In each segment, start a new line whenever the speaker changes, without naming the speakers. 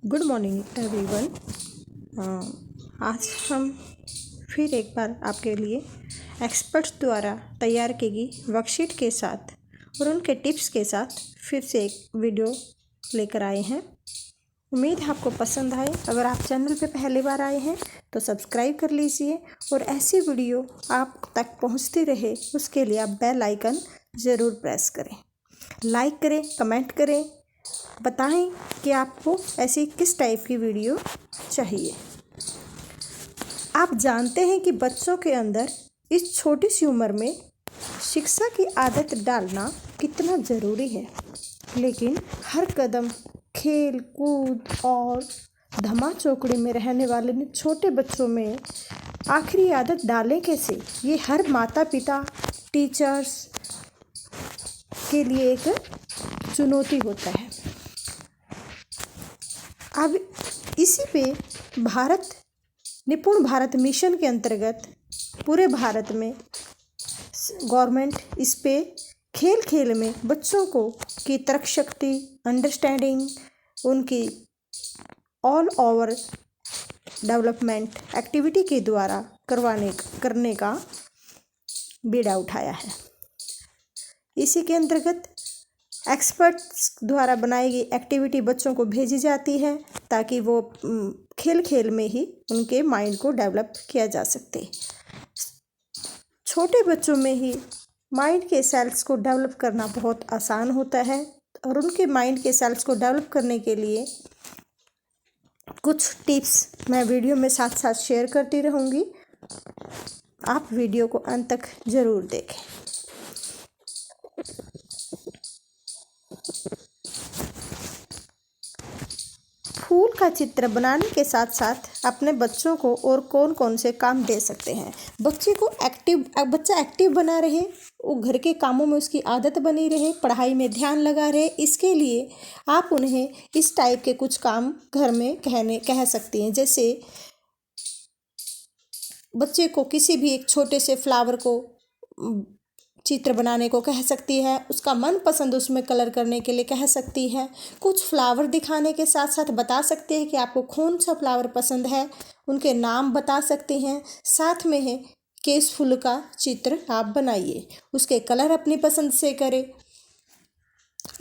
Good morning everyone. आज हम फिर एक बार आपके लिए एक्सपर्ट्स द्वारा तैयार की गई वर्कशीट के साथ और उनके टिप्स के साथ फिर से एक वीडियो लेकर आए हैं। उम्मीद है आपको पसंद आए। अगर आप चैनल पे पहली बार आए हैं तो सब्सक्राइब कर लीजिए और ऐसी वीडियो आप तक पहुंचती रहे उसके लिए आप बेल आइकन ज़रूर प्रेस करें, लाइक करें, कमेंट करें, बताएं कि आपको ऐसी किस टाइप की वीडियो चाहिए। आप जानते हैं कि बच्चों के अंदर इस छोटी सी उम्र में शिक्षा की आदत डालना कितना ज़रूरी है, लेकिन हर कदम खेल कूद और धमा चौकड़ी में रहने वाले छोटे बच्चों में आखिरी आदत डालें कैसे, ये हर माता पिता टीचर्स के लिए एक चुनौती होता है। अब इसी पे निपुण भारत मिशन के अंतर्गत पूरे भारत में गवर्नमेंट इस पे खेल खेल में बच्चों को की तर्क शक्ति, अंडरस्टैंडिंग, उनकी ऑल ओवर डेवलपमेंट एक्टिविटी के द्वारा करने का बीड़ा उठाया है। इसी के अंतर्गत एक्सपर्ट्स द्वारा बनाई गई एक्टिविटी बच्चों को भेजी जाती है ताकि वो खेल खेल में ही उनके माइंड को डेवलप किया जा सके। छोटे बच्चों में ही माइंड के सेल्स को डेवलप करना बहुत आसान होता है और उनके माइंड के सेल्स को डेवलप करने के लिए कुछ टिप्स मैं वीडियो में साथ साथ शेयर करती रहूँगी। आप वीडियो को अंत तक ज़रूर देखें। फूल का चित्र बनाने के साथ साथ अपने बच्चों को और कौन कौन से काम दे सकते हैं। बच्चा एक्टिव बना रहे, वो घर के कामों में उसकी आदत बनी रहे, पढ़ाई में ध्यान लगा रहे, इसके लिए आप उन्हें इस टाइप के कुछ काम घर में कह सकती हैं। जैसे बच्चे को किसी भी एक छोटे से फ्लावर को चित्र बनाने को कह सकती है, उसका मनपसंद उसमें कलर करने के लिए कह सकती है। कुछ फ्लावर दिखाने के साथ साथ बता सकते हैं कि आपको कौन सा फ्लावर पसंद है, उनके नाम बता सकते हैं। साथ में है कि इस फूल का चित्र आप बनाइए, उसके कलर अपनी पसंद से करें।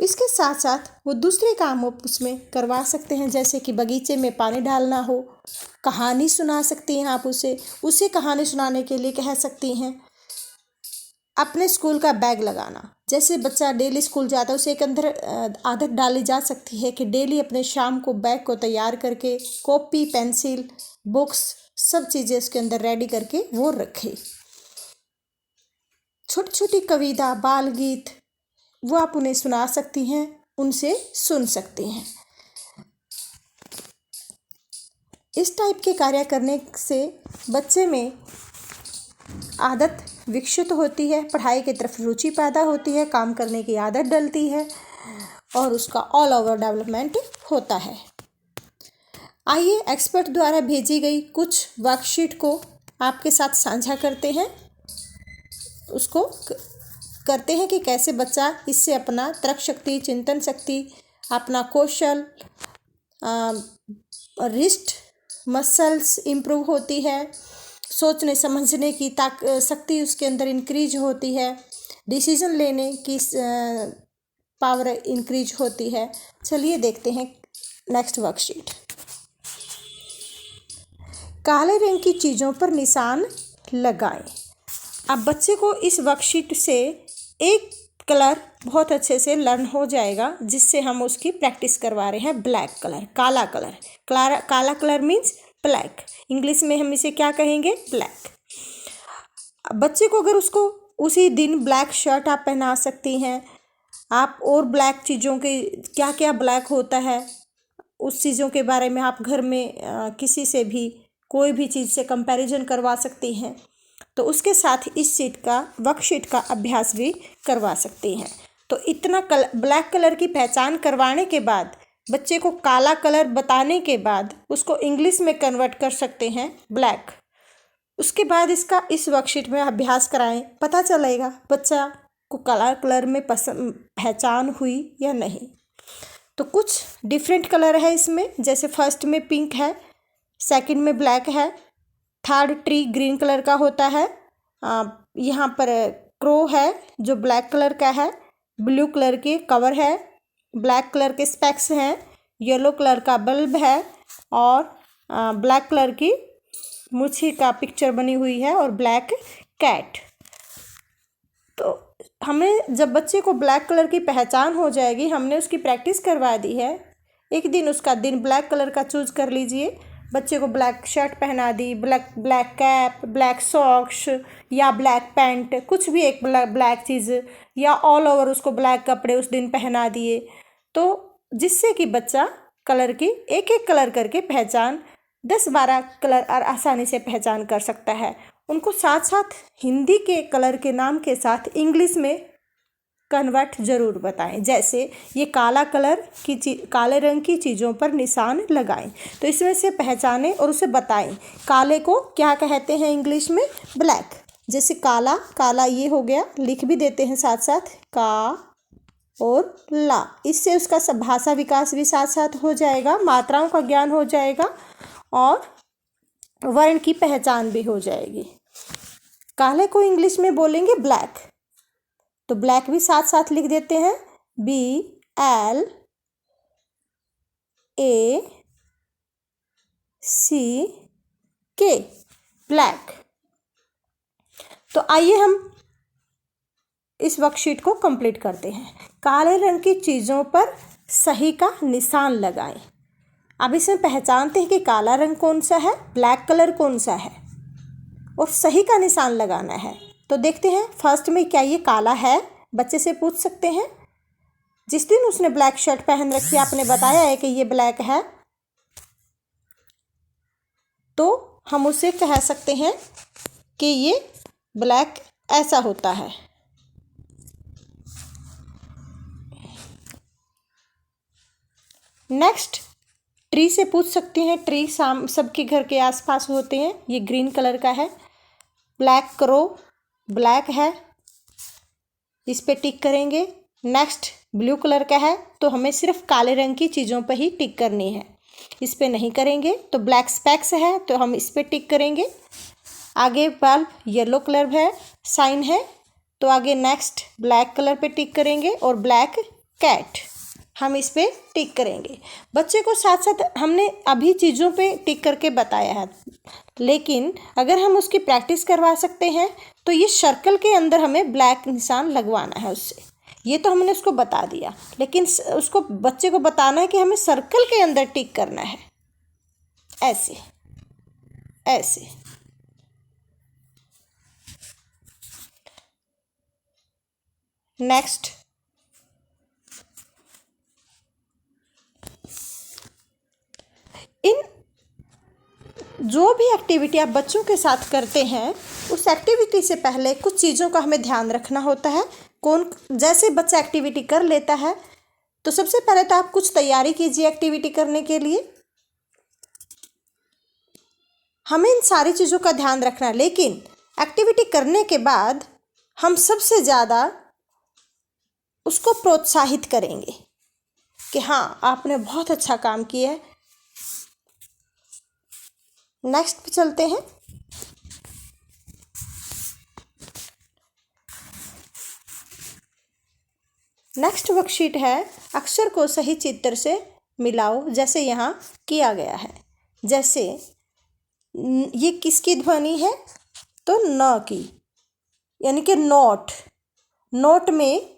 इसके साथ साथ वो दूसरे काम उसमें करवा सकते हैं, जैसे कि बगीचे में पानी डालना हो, कहानी सुना सकती हैं आप उसे कहानी सुनाने के लिए कह सकती हैं। अपने स्कूल का बैग लगाना, जैसे बच्चा डेली स्कूल जाता है उसे एक अंदर आदत डाली जा सकती है कि डेली अपने शाम को बैग को तैयार करके कॉपी, पेंसिल, बुक्स सब चीज़ें उसके अंदर रेडी करके वो रखे। छोटी छोटी कविता, बाल गीत वो आप उन्हें सुना सकती हैं, उनसे सुन सकती हैं। इस टाइप के कार्य करने से बच्चे में आदत विकसित होती है, पढ़ाई की तरफ रुचि पैदा होती है, काम करने की आदत डलती है और उसका ऑल ओवर डेवलपमेंट होता है। आइए एक्सपर्ट द्वारा भेजी गई कुछ वर्कशीट को आपके साथ साझा करते हैं। उसको करते हैं कि कैसे बच्चा इससे अपना तर्क शक्ति, चिंतन शक्ति, अपना कौशल, रिस्ट मसल्स इम्प्रूव होती है, सोचने समझने की शक्ति उसके अंदर इंक्रीज होती है, डिसीजन लेने की पावर इंक्रीज होती है। चलिए देखते हैं नेक्स्ट वर्कशीट। काले रंग की चीज़ों पर निशान लगाएं। अब बच्चे को इस वर्कशीट से एक कलर बहुत अच्छे से लर्न हो जाएगा, जिससे हम उसकी प्रैक्टिस करवा रहे हैं। ब्लैक कलर, काला कलर। काला कलर मीन्स ब्लैक, इंग्लिश में हम इसे क्या कहेंगे, ब्लैक। बच्चे को अगर उसको उसी दिन ब्लैक शर्ट आप पहना सकती हैं आप, और ब्लैक चीज़ों के क्या क्या ब्लैक होता है उस चीज़ों के बारे में आप घर में किसी से भी कोई भी चीज़ से कंपैरिजन करवा सकती हैं। तो उसके साथ इस वर्कशीट का अभ्यास भी करवा सकती हैं। तो इतना ब्लैक कलर की पहचान करवाने के बाद बच्चे को काला कलर बताने के बाद उसको इंग्लिश में कन्वर्ट कर सकते हैं ब्लैक। उसके बाद इस वर्कशीट में अभ्यास कराएं, पता चलेगा बच्चा को काला कलर में पहचान हुई या नहीं। तो कुछ डिफरेंट कलर है इसमें, जैसे फर्स्ट में पिंक है, सेकंड में ब्लैक है, थर्ड ट्री ग्रीन कलर का होता है, यहाँ पर क्रो है जो ब्लैक कलर का है, ब्लू कलर के कवर है, ब्लैक कलर के स्पेक्स हैं, येलो कलर का बल्ब है और ब्लैक कलर की मूछी का पिक्चर बनी हुई है और ब्लैक कैट। तो हमें जब बच्चे को ब्लैक कलर की पहचान हो जाएगी, हमने उसकी प्रैक्टिस करवा दी है, एक दिन उसका दिन ब्लैक कलर का चूज कर लीजिए। बच्चे को ब्लैक शर्ट पहना दी, ब्लैक कैप, ब्लैक सॉक्स या ब्लैक पैंट, कुछ भी एक ब्लैक चीज़, या ऑल ओवर उसको ब्लैक कपड़े उस दिन पहना दिए, तो जिससे कि बच्चा कलर की एक एक कलर करके पहचान 10-12 कलर और आसानी से पहचान कर सकता है। उनको साथ साथ हिंदी के कलर के नाम के साथ इंग्लिश में कन्वर्ट ज़रूर बताएं, जैसे ये काला कलर की काले रंग की चीज़ों पर निशान लगाएं, तो इसमें से पहचानें और उसे बताएं काले को क्या कहते हैं इंग्लिश में, ब्लैक। जैसे काला, काला ये हो गया, लिख भी देते हैं साथ साथ का और ला, इससे उसका भाषा विकास भी साथ साथ हो जाएगा, मात्राओं का ज्ञान हो जाएगा और वर्ण की पहचान भी हो जाएगी। काले को इंग्लिश में बोलेंगे ब्लैक, तो ब्लैक भी साथ साथ लिख देते हैं, BLAC, ब्लैक। तो आइए हम इस वर्कशीट को कंप्लीट करते हैं। काले रंग की चीज़ों पर सही का निशान लगाएं। अब इसमें पहचानते हैं कि काला रंग कौन सा है, ब्लैक कलर कौन सा है और सही का निशान लगाना है। तो देखते हैं फर्स्ट में क्या ये काला है, बच्चे से पूछ सकते हैं। जिस दिन उसने ब्लैक शर्ट पहन रखी, आपने बताया है कि ये ब्लैक है, तो हम उसे कह सकते हैं कि ये ब्लैक ऐसा होता है। नेक्स्ट ट्री से पूछ सकते हैं, ट्री सबके घर के आसपास होते हैं, ये ग्रीन कलर का है, ब्लैक क्रो ब्लैक है, इस पे टिक करेंगे। नेक्स्ट ब्लू कलर का है, तो हमें सिर्फ काले रंग की चीज़ों पर ही टिक करनी है, इस पे नहीं करेंगे। तो ब्लैक स्पेक्स है, तो हम इस पे टिक करेंगे। आगे बल्ब येलो कलर है, साइन है, तो आगे नेक्स्ट ब्लैक कलर पे टिक करेंगे और ब्लैक कैट हम इस पे टिक करेंगे। बच्चे को साथ साथ हमने अभी चीज़ों पे टिक करके बताया है, लेकिन अगर हम उसकी प्रैक्टिस करवा सकते हैं तो ये सर्कल के अंदर हमें ब्लैक निशान लगवाना है उससे। ये तो हमने उसको बता दिया, लेकिन उसको बच्चे को बताना है कि हमें सर्कल के अंदर टिक करना है, ऐसे ऐसे। नेक्स्ट इन जो भी एक्टिविटी आप बच्चों के साथ करते हैं, उस एक्टिविटी से पहले कुछ चीज़ों का हमें ध्यान रखना होता है। जैसे बच्चा एक्टिविटी कर लेता है, तो सबसे पहले तो आप कुछ तैयारी कीजिए एक्टिविटी करने के लिए। हमें इन सारी चीज़ों का ध्यान रखना है, लेकिन एक्टिविटी करने के बाद हम सबसे ज़्यादा उसको प्रोत्साहित करेंगे कि हाँ, आपने बहुत अच्छा काम किया है। नेक्स्ट पे चलते हैं। नेक्स्ट वर्कशीट है, अक्षर को सही चित्र से मिलाओ, जैसे यहाँ किया गया है। जैसे ये किसकी ध्वनि है, तो न की, यानी कि नोट। नोट में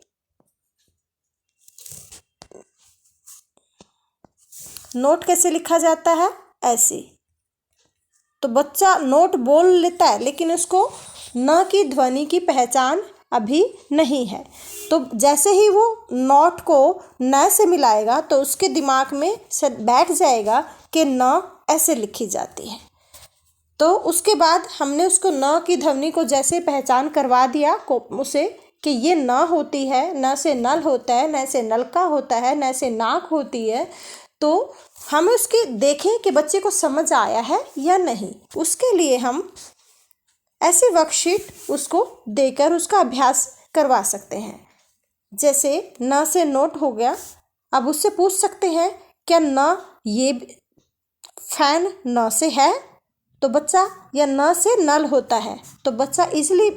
नोट कैसे लिखा जाता है, ऐसे। तो बच्चा नोट बोल लेता है, लेकिन उसको न की ध्वनि की पहचान अभी नहीं है। तो जैसे ही वो नोट को न से मिलाएगा, तो उसके दिमाग में बैठ जाएगा कि न ऐसे लिखी जाती है। तो उसके बाद हमने उसको न की ध्वनि को जैसे पहचान करवा दिया उसे कि ये न होती है, न से नल होता है, न से नलका होता है, न से नाक होती है, तो हम उसके देखें कि बच्चे को समझ आया है या नहीं। उसके लिए हम ऐसी वर्कशीट उसको देकर उसका अभ्यास करवा सकते हैं। जैसे न से नोट हो गया, अब उससे पूछ सकते हैं क्या न ये फैन न से है, तो बच्चा, या न से नल होता है, तो बच्चा इजीली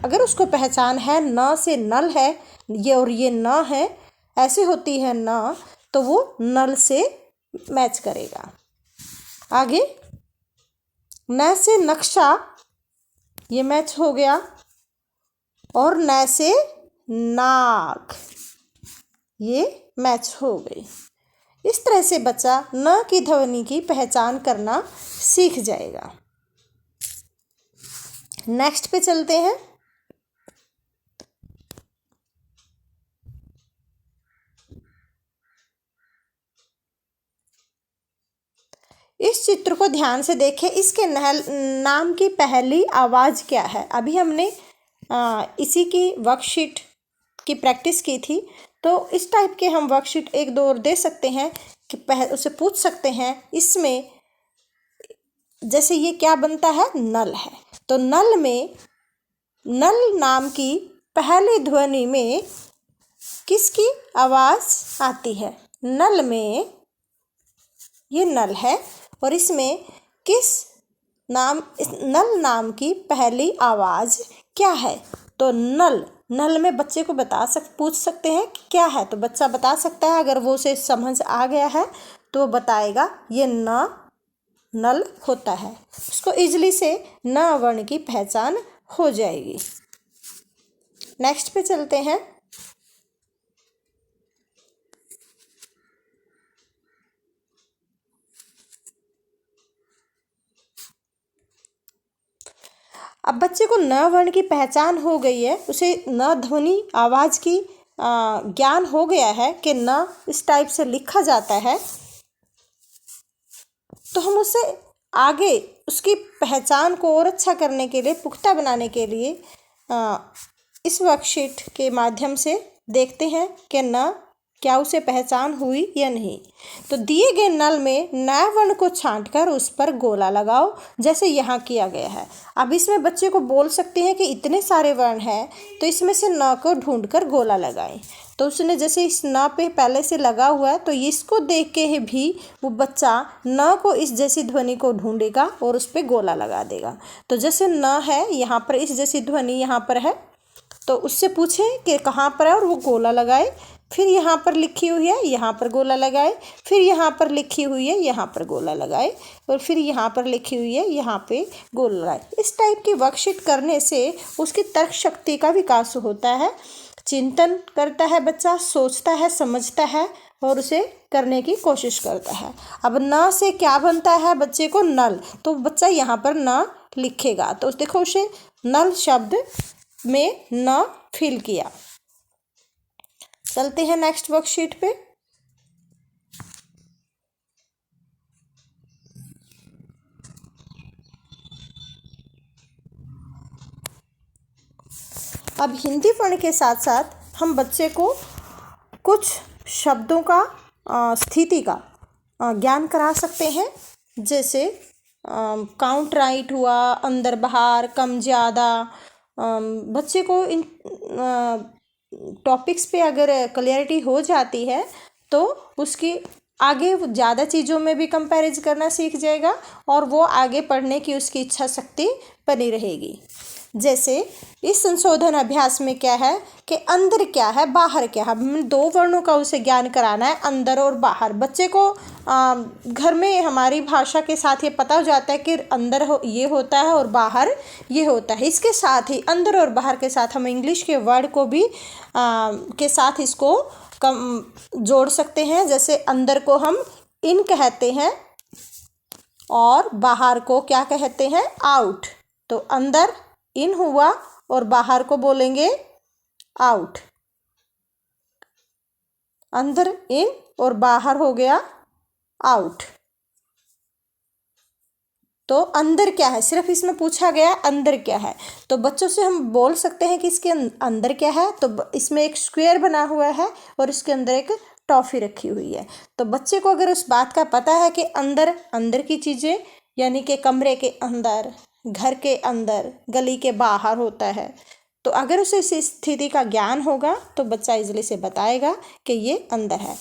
अगर उसको पहचान है न से नल है ये और ये न है, ऐसे होती है न, तो वो नल से मैच करेगा। आगे न से नक्शा, ये मैच हो गया, और न से नाक, ये मैच हो गई। इस तरह से बच्चा न की ध्वनि की पहचान करना सीख जाएगा। नेक्स्ट पे चलते हैं। इस चित्र को ध्यान से देखें, इसके नाम की पहली आवाज़ क्या है। अभी हमने इसी की वर्कशीट की प्रैक्टिस की थी, तो इस टाइप के हम वर्कशीट एक दो और दे सकते हैं कि उसे पूछ सकते हैं इसमें, जैसे ये क्या बनता है, नल है, तो नल में, नल नाम की पहली ध्वनि में किसकी आवाज़ आती है। नल में, ये नल है और इसमें किस नाम, इस नल नाम की पहली आवाज़ क्या है, तो नल, नल में बच्चे को पूछ सकते हैं कि क्या है, तो बच्चा बता सकता है। अगर वो उसे समझ आ गया है तो वो बताएगा ये न नल होता है, उसको इजली से न वर्ण की पहचान हो जाएगी। नेक्स्ट पे चलते हैं। अब बच्चे को न वर्ण की पहचान हो गई है, उसे न ध्वनि आवाज़ की ज्ञान हो गया है कि न इस टाइप से लिखा जाता है, तो हम उसे आगे उसकी पहचान को और अच्छा करने के लिए, पुख्ता बनाने के लिए इस वर्कशीट के माध्यम से देखते हैं कि न क्या उसे पहचान हुई या नहीं। तो दिए गए नल में न वर्ण को छांटकर उस पर गोला लगाओ, जैसे यहाँ किया गया है। अब इसमें बच्चे को बोल सकते हैं कि इतने सारे वर्ण हैं, तो इसमें से न को ढूंढकर गोला लगाएं। तो उसने जैसे इस न पे पहले से लगा हुआ है, तो इसको देख के ही भी वो बच्चा न को इस जैसी ध्वनि को ढूंढेगा और उस पर गोला लगा देगा। तो जैसे न है यहाँ पर, इस जैसी ध्वनि यहाँ पर है, तो उससे पूछें कि कहाँ पर है और वो गोला लगाए। फिर यहाँ पर लिखी हुई है, यहाँ पर गोला लगाए। फिर यहाँ पर लिखी हुई है, यहाँ पर गोला लगाए। और फिर यहाँ पर लिखी हुई है, यहाँ पे गोला लगाए। इस टाइप की वर्कशीट करने से उसकी तर्क शक्ति का विकास होता है, चिंतन करता है बच्चा, सोचता है, समझता है और उसे करने की कोशिश करता है। अब न से क्या बनता है बच्चे को, नल, तो बच्चा यहाँ पर न लिखेगा, तो देखो उसे नल शब्द में न फिल किया। चलते हैं नेक्स्ट वर्कशीट पे। अब हिंदी वर्ण के साथ साथ हम बच्चे को कुछ शब्दों का स्थिति का ज्ञान करा सकते हैं, जैसे काउंट राइट हुआ, अंदर बाहर, कम ज़्यादा। बच्चे को इन टॉपिक्स पे अगर क्लियरिटी हो जाती है तो उसकी आगे ज़्यादा चीज़ों में भी कंपैरिज करना सीख जाएगा और वो आगे पढ़ने की उसकी इच्छा शक्ति बनी रहेगी। जैसे इस संशोधन अभ्यास में क्या है कि अंदर क्या है, बाहर क्या है। हमें दो वर्णों का उसे ज्ञान कराना है, अंदर और बाहर। बच्चे को घर में हमारी भाषा के साथ ये पता हो जाता है कि अंदर ये होता है और बाहर ये होता है। इसके साथ ही अंदर और बाहर के साथ हम इंग्लिश के वर्ड को भी के साथ इसको जोड़ सकते हैं। जैसे अंदर को हम इन कहते हैं और बाहर को क्या कहते हैं, आउट। तो अंदर इन हुआ और बाहर को बोलेंगे आउट। अंदर इन और बाहर हो गया आउट। तो अंदर क्या है, सिर्फ इसमें पूछा गया अंदर क्या है, तो बच्चों से हम बोल सकते हैं कि इसके अंदर क्या है। तो इसमें एक स्क्वायर बना हुआ है और इसके अंदर एक टॉफ़ी रखी हुई है। तो बच्चे को अगर उस बात का पता है कि अंदर अंदर की चीज़ें यानी कि कमरे के अंदर, घर के अंदर, गली के बाहर होता है, तो अगर उसे इस स्थिति का ज्ञान होगा तो बच्चा इजली से बताएगा कि ये अंदर है।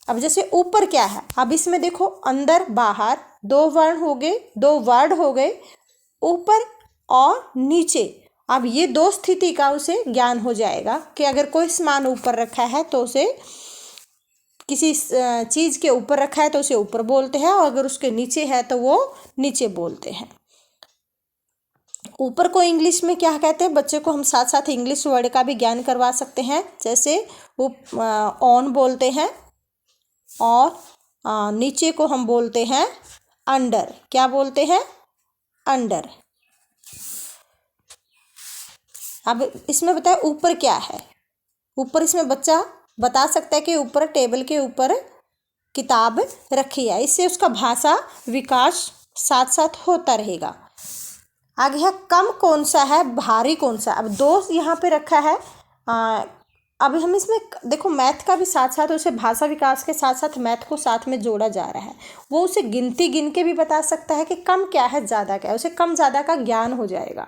अब जैसे ऊपर क्या है, अब इसमें देखो अंदर बाहर दो वर्ण हो गए, दो वर्ड हो गए, ऊपर और नीचे। अब ये दो स्थिति का उसे ज्ञान हो जाएगा कि अगर कोई सामान ऊपर रखा है तो उसे, किसी चीज़ के ऊपर रखा है तो उसे ऊपर बोलते हैं, और अगर उसके नीचे है तो वो नीचे बोलते हैं। ऊपर को इंग्लिश में क्या कहते हैं, बच्चे को हम साथ साथ इंग्लिश वर्ड का भी ज्ञान करवा सकते हैं। जैसे वो ऑन बोलते हैं, और नीचे को हम बोलते हैं अंडर। क्या बोलते हैं? अंडर। अब इसमें बताए ऊपर क्या है। ऊपर इसमें बच्चा बता सकता है कि ऊपर टेबल के ऊपर किताब रखी है। इससे उसका भाषा विकास साथ साथ होता रहेगा। आगे है कम कौन सा है, भारी कौन सा। अब दो यहाँ पे रखा है। अब हम इसमें देखो मैथ का भी साथ साथ, उसे भाषा विकास के साथ साथ मैथ को साथ में जोड़ा जा रहा है। वो उसे गिनती गिन के भी बता सकता है कि कम क्या है ज़्यादा क्या है, उसे कम ज़्यादा का ज्ञान हो जाएगा।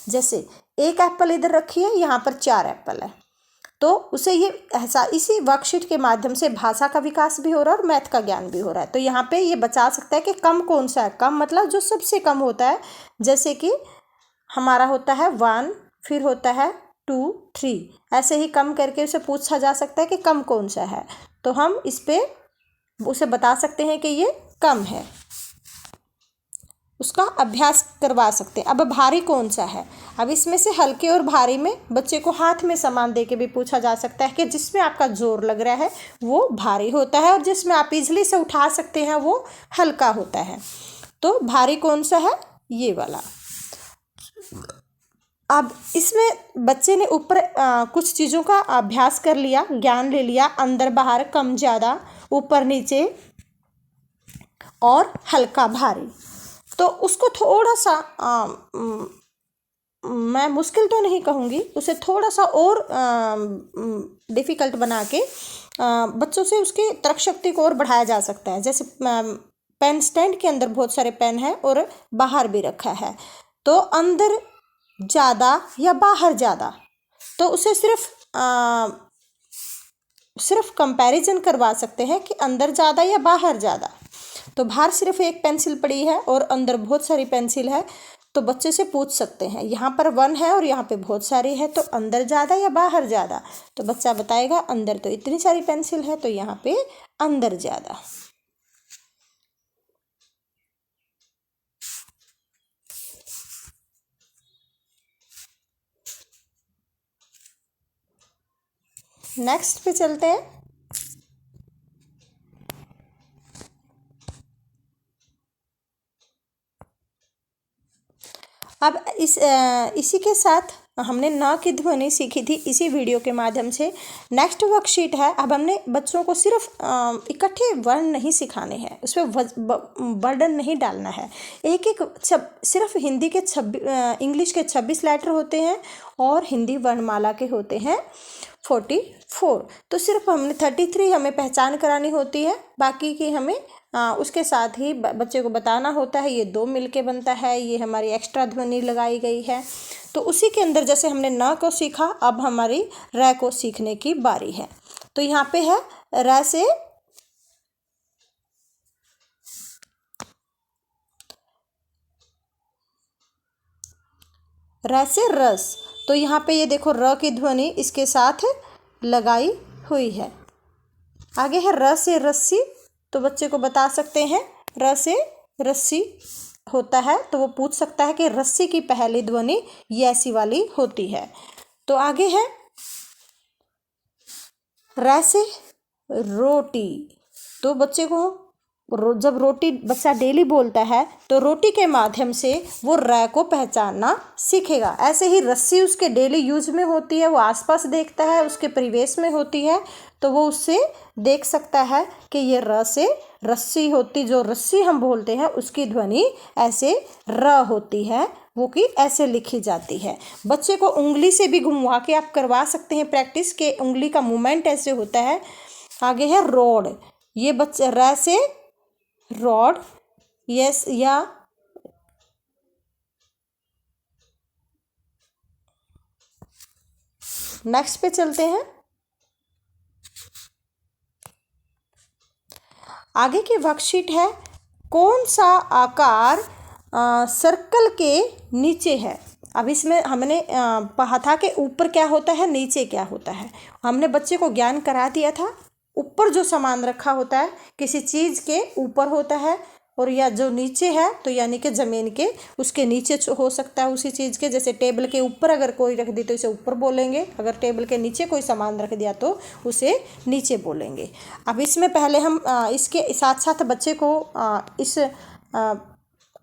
जैसे एक एप्पल इधर रखी है, यहाँ पर 4 एप्पल है, तो उसे ये ऐसा इसी वर्कशीट के माध्यम से भाषा का विकास भी हो रहा है और मैथ का ज्ञान भी हो रहा है। तो यहाँ पे ये बता सकता है कि कम कौन सा है। कम मतलब जो सबसे कम होता है, जैसे कि हमारा होता है 1, फिर होता है 2, 3, ऐसे ही कम करके उसे पूछा जा सकता है कि कम कौन सा है, तो हम इस पे उसे बता सकते हैं कि ये कम है, उसका अभ्यास करवा सकते हैं। अब भारी कौन सा है। अब इसमें से हल्के और भारी में बच्चे को हाथ में सामान दे के भी पूछा जा सकता है कि जिसमें आपका जोर लग रहा है वो भारी होता है, और जिसमें आप इजीली से उठा सकते हैं वो हल्का होता है। तो भारी कौन सा है, ये वाला। अब इसमें बच्चे ने ऊपर कुछ चीज़ों का अभ्यास कर लिया, ज्ञान ले लिया, अंदर बाहर, कम ज़्यादा, ऊपर नीचे और हल्का भारी। तो उसको थोड़ा सा मैं मुश्किल तो नहीं कहूँगी, उसे थोड़ा सा और डिफ़िकल्ट बना के बच्चों से उसकी तर्क शक्ति को और बढ़ाया जा सकता है। जैसे पेन स्टैंड के अंदर बहुत सारे पेन हैं और बाहर भी रखा है, तो अंदर ज़्यादा या बाहर ज़्यादा, तो उसे सिर्फ कंपैरिजन करवा सकते हैं कि अंदर ज़्यादा या बाहर ज़्यादा। तो बाहर सिर्फ एक पेंसिल पड़ी है और अंदर बहुत सारी पेंसिल है, तो बच्चे से पूछ सकते हैं यहाँ पर 1 है और यहाँ पे बहुत सारी है, तो अंदर ज़्यादा या बाहर ज़्यादा। तो बच्चा बताएगा अंदर तो इतनी सारी पेंसिल है, तो यहाँ पे अंदर ज़्यादा। नेक्स्ट पे चलते हैं। अब इसी के साथ हमने न की ध्वनि सीखी थी इसी वीडियो के माध्यम से। नेक्स्ट वर्कशीट है। अब हमने बच्चों को सिर्फ इकट्ठे वर्ण नहीं सिखाने हैं, उस पर बर्डन नहीं डालना है। एक एक सिर्फ हिंदी के इंग्लिश के 26 लेटर होते हैं और हिंदी वर्णमाला के होते हैं 44। तो सिर्फ हमने 33 हमें पहचान करानी होती है, बाकी की हमें उसके साथ ही बच्चे को बताना होता है ये 2 मिलके बनता है, ये हमारी एक्स्ट्रा ध्वनि लगाई गई है। तो उसी के अंदर जैसे हमने न को सीखा, अब हमारी र को सीखने की बारी है। तो यहाँ पे है र से रस। तो यहाँ पे ये देखो र की ध्वनि इसके साथ लगाई हुई है। आगे है र से रस्सी। तो बच्चे को बता सकते हैं र से रस्सी होता है, तो वो पूछ सकता है कि रस्सी की पहली ध्वनि ये ऐसी वाली होती है। तो आगे है र से रोटी। तो बच्चे को जब रोटी बच्चा डेली बोलता है तो रोटी के माध्यम से वो र को पहचानना सीखेगा। ऐसे ही रस्सी उसके डेली यूज में होती है, वो आसपास देखता है, उसके परिवेश में होती है, तो वो उससे देख सकता है कि ये र से रस्सी होती, जो रस्सी हम बोलते हैं उसकी ध्वनि ऐसे र होती है, वो कि ऐसे लिखी जाती है। बच्चे को उंगली से भी घुमवा के आप करवा सकते हैं प्रैक्टिस, के उंगली का मूवमेंट ऐसे होता है। आगे है रोड। ये बच्चे र से रॉड, यस, या नेक्स्ट पे चलते हैं। आगे की वर्कशीट है, कौन सा आकार सर्कल के नीचे है। अब इसमें हमने पढ़ा था कि ऊपर क्या होता है, नीचे क्या होता है। हमने बच्चे को ज्ञान करा दिया था, ऊपर जो सामान रखा होता है किसी चीज़ के ऊपर होता है, और या जो नीचे है तो यानी कि ज़मीन के उसके नीचे हो सकता है उसी चीज़ के। जैसे टेबल के ऊपर अगर कोई रख दी तो इसे ऊपर बोलेंगे, अगर टेबल के नीचे कोई सामान रख दिया तो उसे नीचे बोलेंगे। अब इसमें पहले हम इसके साथ साथ बच्चे को इस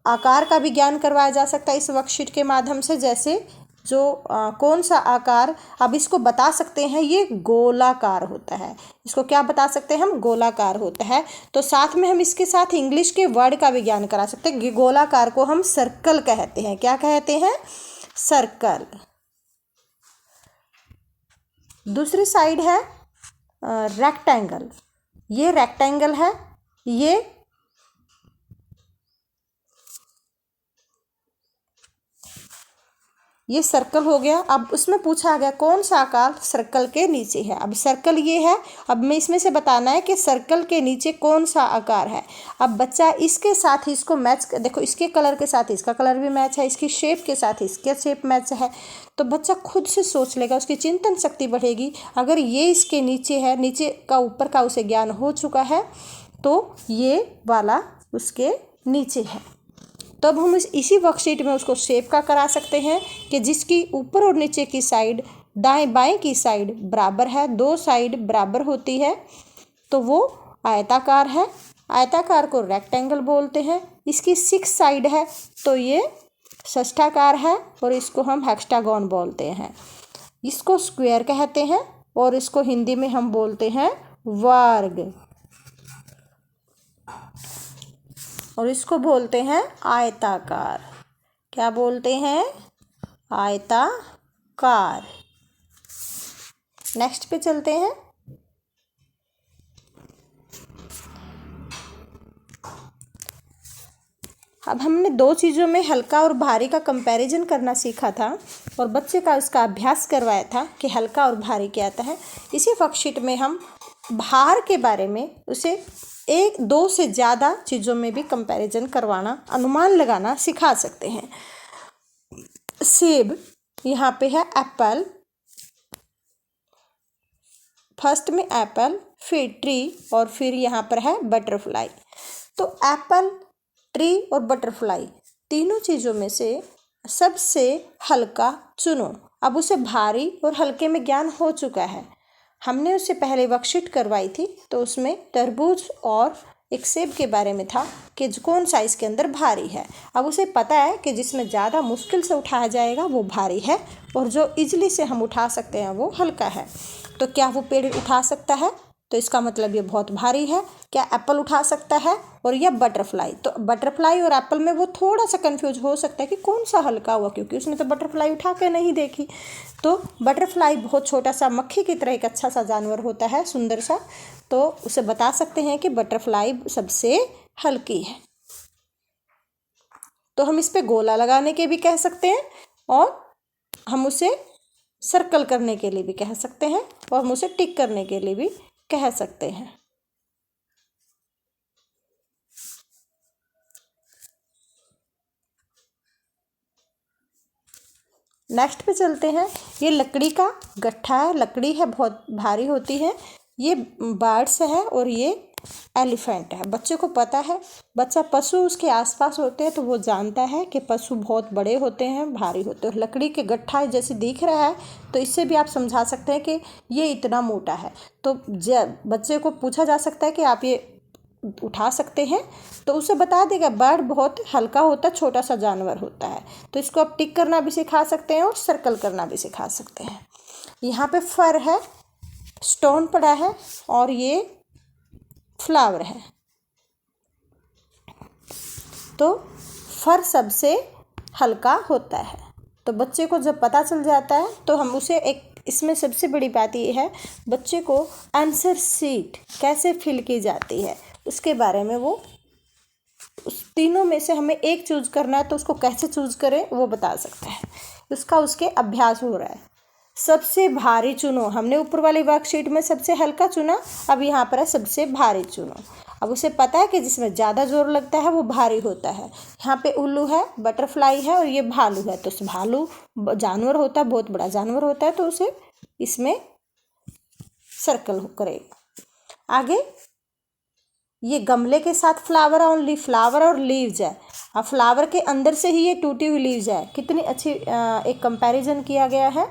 आकार का भी ज्ञान करवाया जा सकता है इस वर्कशीट के माध्यम से। जैसे जो कौन सा आकार, अब इसको बता सकते हैं ये गोलाकार होता है। इसको क्या बता सकते हैं हम, गोलाकार होता है। तो साथ में हम इसके साथ इंग्लिश के वर्ड का भी ज्ञान करा सकते हैं। गोलाकार को हम सर्कल कहते हैं। क्या कहते हैं, सर्कल। दूसरी साइड है रेक्टेंगल। ये रेक्टेंगल है, ये सर्कल हो गया। अब उसमें पूछा गया कौन सा आकार सर्कल के नीचे है। अब सर्कल ये है, अब मैं इसमें से बताना है कि सर्कल के नीचे कौन सा आकार है। अब बच्चा इसके साथ ही इसको मैच, देखो इसके कलर के साथ इसका कलर भी मैच है, इसकी शेप के साथ इसके शेप मैच है। तो बच्चा खुद से सोच लेगा, उसकी चिंतन शक्ति बढ़ेगी। अगर ये इसके नीचे है, नीचे का ऊपर का उसे ज्ञान हो चुका है, तो ये वाला उसके नीचे है। तब हम इसी वर्कशीट में उसको शेप का करा सकते हैं कि जिसकी ऊपर और नीचे की साइड, दाएं बाएं की साइड बराबर है, दो साइड बराबर होती है, तो वो आयताकार है। आयताकार को रेक्टेंगल बोलते हैं। इसकी 6 साइड है तो ये षष्ठाकार है, और इसको हम हेक्सागोन बोलते हैं। इसको स्क्वायर कहते हैं, और इसको हिंदी में हम बोलते हैं वर्ग, और इसको बोलते हैं आयताकार। क्या बोलते हैं, आयताकार। नेक्स्ट पे चलते हैं। अब हमने 2 चीज़ों में हल्का और भारी का कंपैरिजन करना सीखा था, और बच्चे का उसका अभ्यास करवाया था कि हल्का और भारी क्या आता है। इसी वर्कशीट में हम भार के बारे में उसे 1-2 से ज़्यादा चीज़ों में भी कंपैरिजन करवाना, अनुमान लगाना सिखा सकते हैं। सेब, यहाँ पे है एप्पल, फर्स्ट में एप्पल, फिर ट्री, और फिर यहाँ पर है बटरफ्लाई। तो एप्पल, ट्री और बटरफ्लाई तीनों चीज़ों में से सबसे हल्का चुनो। अब उसे भारी और हल्के में ज्ञान हो चुका है। हमने उससे पहले वर्कशीट करवाई थी, तो उसमें तरबूज और एक सेब के बारे में था कि कौन सा इसके अंदर भारी है। अब उसे पता है कि जिसमें ज़्यादा मुश्किल से उठाया जाएगा वो भारी है, और जो इजली से हम उठा सकते हैं वो हल्का है। तो क्या वो पेड़ उठा सकता है, तो इसका मतलब ये बहुत भारी है। क्या एप्पल उठा सकता है, और यह बटरफ्लाई। तो बटरफ्लाई और एप्पल में वो थोड़ा सा कंफ्यूज हो सकता है कि कौन सा हल्का हुआ, क्योंकि उसने तो बटरफ्लाई उठा के नहीं देखी। तो बटरफ्लाई बहुत छोटा सा मक्खी की तरह एक अच्छा सा जानवर होता है, सुंदर सा, तो उसे बता सकते हैं कि बटरफ्लाई सबसे हल्की है। तो हम इस पे गोला लगाने के भी कह सकते हैं, और हम उसे सर्कल करने के लिए भी कह सकते हैं, और हम उसे टिक करने के लिए भी कह सकते हैं। नेक्स्ट पे चलते हैं। ये लकड़ी का गट्ठा है, लकड़ी है बहुत भारी होती है। ये बर्ड्स है और ये एलिफेंट है। बच्चे को पता है, बच्चा पशु उसके आसपास होते हैं तो वो जानता है कि पशु बहुत बड़े होते हैं, भारी होते हैं। लकड़ी के गट्ठा जैसे दिख रहा है, तो इससे भी आप समझा सकते हैं कि ये इतना मोटा है। तो जब बच्चे को पूछा जा सकता है कि आप ये उठा सकते हैं, तो उसे बता देगा बर्ड बहुत हल्का होता है, छोटा सा जानवर होता है। तो इसको आप टिक करना भी सिखा सकते हैं और सर्कल करना भी सिखा सकते हैं। यहाँ पे फर है, स्टोन पड़ा है, और ये फ्लावर है। तो फर सबसे हल्का होता है। तो बच्चे को जब पता चल जाता है तो हम उसे एक, इसमें सबसे बड़ी बात ये है, बच्चे को आंसर शीट कैसे फिल की जाती है उसके बारे में, वो उस तीनों में से हमें एक चूज करना है तो उसको कैसे चूज करें वो बता सकता है। उसका उसके अभ्यास हो रहा है। सबसे भारी चुनो, हमने ऊपर वाली वर्कशीट में सबसे हल्का चुना, अब यहाँ पर है सबसे भारी चुनो। अब उसे पता है कि जिसमें ज़्यादा जोर लगता है वो भारी होता है। यहाँ पे उल्लू है, बटरफ्लाई है और ये भालू है। तो भालू जानवर होता है, बहुत बड़ा जानवर होता है, तो उसे इसमें सर्कल करेगा। आगे ये गमले के साथ फ्लावर ओनली, फ्लावर और लीव्स है। अब फ्लावर के अंदर से ही ये टूटी हुई लीव्स है। कितनी अच्छी एक कंपैरिजन किया गया है।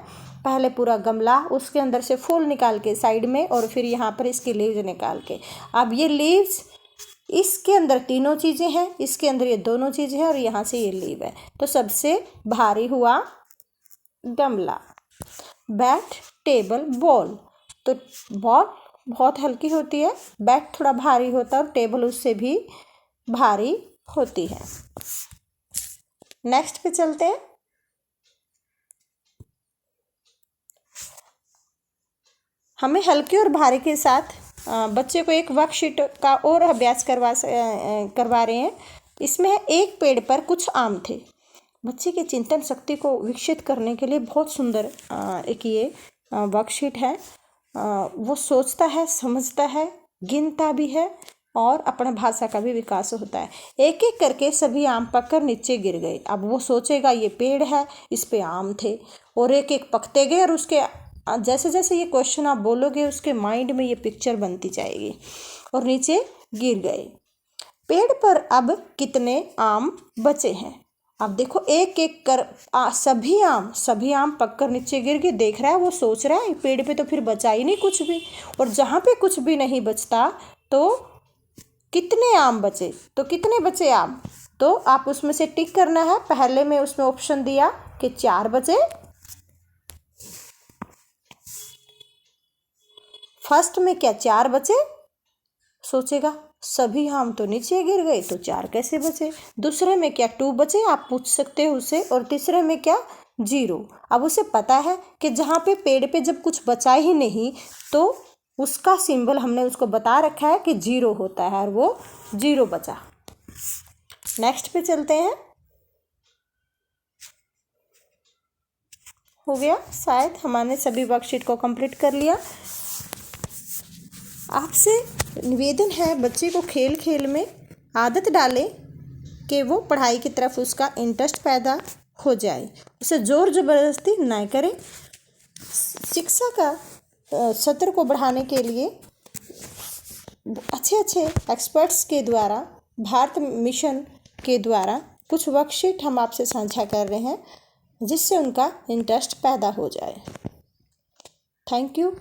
पहले पूरा गमला, उसके अंदर से फूल निकाल के साइड में, और फिर यहाँ पर इसकी लीव्स निकाल के। अब ये लीव्स, इसके अंदर तीनों चीज़ें हैं, इसके अंदर ये दोनों चीज़ें हैं और यहाँ से ये लीव है। तो सबसे भारी हुआ गमला। Bat, table, ball. तो बॉल बहुत हल्की होती है, बैट थोड़ा भारी होता है और टेबल उससे भी भारी होती है। नेक्स्ट पे चलते हैं। हमें हल्के और भारी के साथ बच्चे को एक वर्कशीट का और अभ्यास करवा रहे हैं। इसमें एक पेड़ पर कुछ आम थे। बच्चे की चिंतन शक्ति को विकसित करने के लिए बहुत सुंदर एक ये वर्कशीट है। वो सोचता है, समझता है, गिनता भी है और अपना भाषा का भी विकास होता है। एक एक करके सभी आम पककर नीचे गिर गए। अब वो सोचेगा ये पेड़ है, इस पे आम थे, और एक एक पकते गए और उसके जैसे जैसे ये क्वेश्चन आप बोलोगे उसके माइंड में ये पिक्चर बनती जाएगी और नीचे गिर गए। पेड़ पर अब कितने आम बचे हैं? अब देखो एक एक कर सभी आम पककर नीचे गिर के देख रहा है। वो सोच रहा है पेड़ पे तो फिर बचा ही नहीं कुछ भी, और जहाँ पे कुछ भी नहीं बचता तो कितने आम बचे, तो कितने बचे आम, तो आप उसमें से टिक करना है। पहले में उसमें ऑप्शन दिया कि 4 बचे, फर्स्ट में क्या 4 बचे, सोचेगा सभी आम तो नीचे गिर गए तो 4 कैसे बचे। दूसरे में क्या 2 बचे, आप पूछ सकते हो उससे। और तीसरे में क्या 0। अब उसे पता है कि जहाँ पे पेड़ पे जब कुछ बचा ही नहीं तो उसका सिंबल हमने उसको बता रखा है कि 0 होता है, और वो 0 बचा। नेक्स्ट पे चलते हैं। हो गया, शायद हमने सभी वर्कशीट को कंप्लीट कर लिया। आपसे निवेदन है बच्चे को खेल खेल में आदत डालें कि वो पढ़ाई की तरफ उसका इंटरेस्ट पैदा हो जाए। उसे ज़ोर ज़बरदस्ती ना करें। शिक्षा का सत्र को बढ़ाने के लिए अच्छे एक्सपर्ट्स के द्वारा, भारत मिशन के द्वारा कुछ वर्कशीट हम आपसे साझा कर रहे हैं जिससे उनका इंटरेस्ट पैदा हो जाए। Thank you.